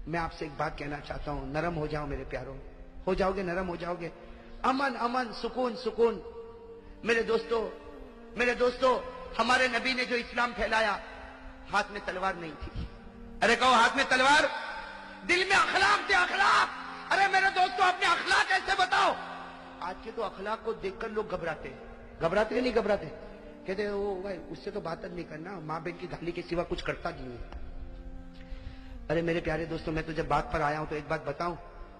मैं आपसे एक बात कहना चाहता हूं, नरम हो जाओ मेरे प्यारों, हो जाओगे, नरम हो जाओगे। अमन अमन, सुकून सुकून। मेरे दोस्तों, हमारे नबी ने जो इस्लाम फैलाया, हाथ में तलवार नहीं थी। अरे कहो, हाथ में तलवार, दिल में अखलाक थे, अखलाक। अरे मेरे दोस्तों, अपने अखलाक कैसे बताओ? आज के तो अखलाक को देखकर लोग घबराते हैं। घबराते नहीं घबराते? कहते ओ भाई, उससे तो बात नहीं करना, माँ बहन की गाली के सिवा कुछ करता नहीं है। अरे मेरे प्यारे दोस्तों, मैं तो जब बात पर आया हूं तो एक बात बताऊं,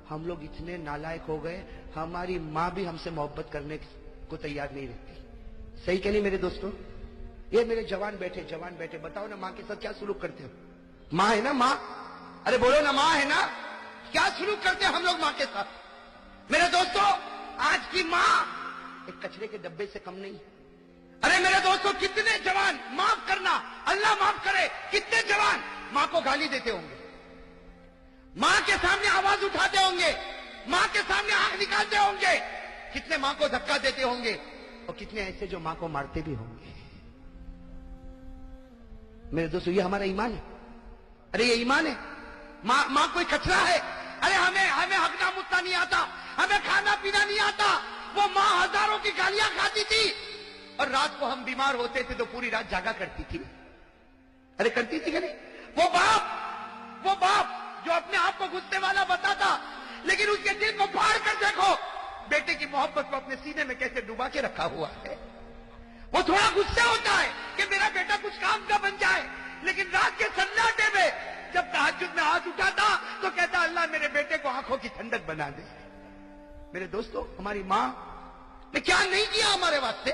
हम लोग इतने नालायक हो गए, हमारी माँ भी हमसे मोहब्बत करने को तैयार नहीं रहती। सही कि नहीं मेरे दोस्तों? ये मेरे जवान बैठे, बताओ ना, माँ के साथ क्या सुलूक करते हो? माँ है ना, माँ? अरे बोलो ना, माँ है ना? क्या सुलूक करते हैं हम लोग माँ के साथ? मेरे दोस्तों, आज की माँ एक कचरे के डब्बे से कम नहीं। अरे मेरे दोस्तों, कितने जवान, माफ करना, अल्लाह माफ करे, कितने जवान माँ को गाली देते होंगे, माँ के सामने आवाज उठाते होंगे, माँ के सामने आंख निकालते होंगे, कितने माँ को धक्का देते होंगे, और कितने ऐसे जो माँ को मारते भी होंगे। मेरे दोस्तों, ये हमारा ईमान है। अरे ये ईमान है? माँ कोई कचरा है? अरे हमें हकना मुतना नहीं आता, हमें खाना पीना नहीं आता। वो माँ हजारों की गालियां खाती थी, और रात को हम बीमार होते थे तो पूरी रात जागा करती थी। अरे करती थी कि नहीं? वो बाप जो अपने आप को गुस्से वाला बताता, लेकिन उसके दिल को फाड़ कर देखो, बेटे की मोहब्बत को अपने सीने में कैसे डुबा के रखा हुआ है। वो थोड़ा गुस्से होता है कि मेरा बेटा कुछ काम का बन जाए, लेकिन रात के सन्नाटे में जब तहज्जुद में हाथ उठाता तो कहता, अल्लाह मेरे बेटे को आंखों की ठंडक बना दे। मेरे दोस्तों, हमारी माँ ने क्या नहीं किया हमारे वास्ते,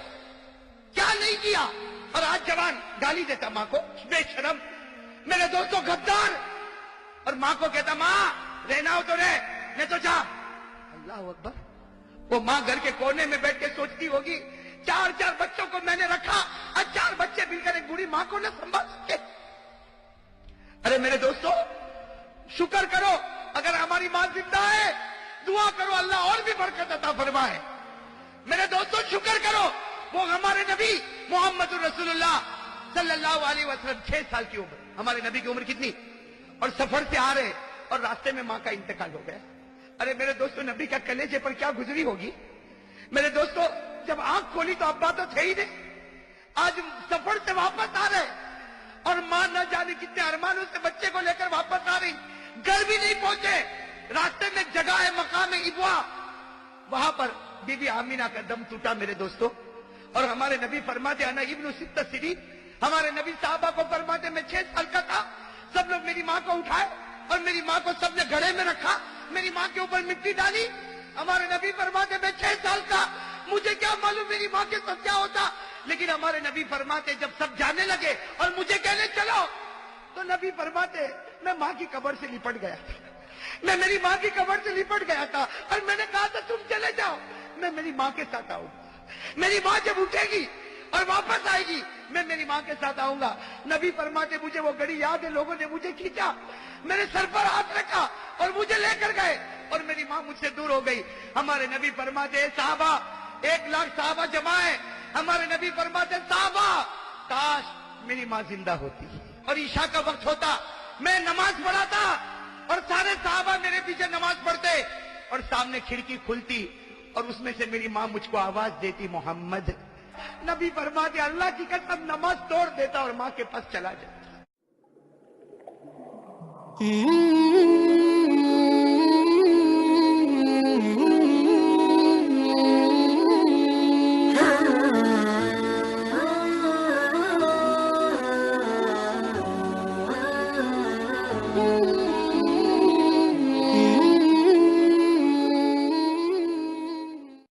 क्या नहीं किया, और आज जवान गाली देता माँ को, बेशरम। मेरे दोस्तों, गद्दार, और माँ को कहता, माँ रहना हो तो रह, नहीं तो जा। अल्लाह अकबर। वो माँ घर के कोने में बैठ के सोचती होगी, 4 बच्चों को मैंने रखा, और 4 बच्चे मिलकर एक बूढ़ी माँ को न संभाल सके। अरे मेरे दोस्तों, शुक्र करो अगर हमारी माँ जिंदा है, दुआ करो अल्लाह और भी बरकत अता फरमाए। मेरे दोस्तों, शुक्र करो, वो हमारे नबी मोहम्मद रसूलुल्लाह सल्लल्लाहु अलैहि वसल्लम, 6 साल की उम्र, हमारे नबी की उम्र कितनी, और सफर से आ रहे और रास्ते में माँ का इंतकाल हो गया। अरे मेरे दोस्तों, नबी का कलेजे पर क्या गुजरी होगी। मेरे दोस्तों, जब आंख खोली तो अब्बा तो थे ही नहीं। आज सफर से वापस आ रहे, और मां न जाने कितने अरमानों से बच्चे को लेकर वापस आ रही, घर भी नहीं पहुंचे, रास्ते में जगह है मकाम इबवा, वहां पर बीबी आमीना का दम टूटा। मेरे दोस्तों, और हमारे नबी फरमाते, अना इब्नु सित्ता सिनी, हमारे नबी साहबा को फरमाते, मैं 6 साल का था, सब लोग मेरी माँ को उठाए और मेरी माँ को सबने घड़े में रखा, मेरी माँ के ऊपर मिट्टी डाली। हमारे नबी फरमाते, मैं 6 साल का, मुझे क्या मालूम मेरी माँ के साथ क्या होता, लेकिन हमारे नबी फरमाते, जब सब जाने लगे और मुझे कहने चलो, तो नबी फरमाते, मैं माँ की कब्र से लिपट गया था, मैं मेरी माँ की कब्र से लिपट गया था, और मैंने कहा था तुम चले जाओ, मैं मेरी माँ के साथ आऊंगा। मेरी माँ जब उठेगी और वापस आएगी, मैं मेरी माँ के साथ आऊंगा। नबी फरमाते, मुझे वो घड़ी याद है, लोगों ने मुझे खींचा, मेरे सर पर हाथ रखा और मुझे लेकर गए, और मेरी माँ मुझसे दूर हो गई। हमारे नबी फरमाते, साहबा, 1 लाख साहबा जमा है। हमारे नबी फरमाते, साहबा, काश मेरी माँ जिंदा होती, और ईशा का वक्त होता, मैं नमाज पढ़ाता, और सारे साहबा मेरे पीछे नमाज पढ़ते, और सामने खिड़की खुलती, और उसमें से मेरी माँ मुझको आवाज देती, मोहम्मद। नबी फरमाते, अल्लाह की कसम, नमाज तोड़ देता और माँ के पास चला जाता। Mm-hmm.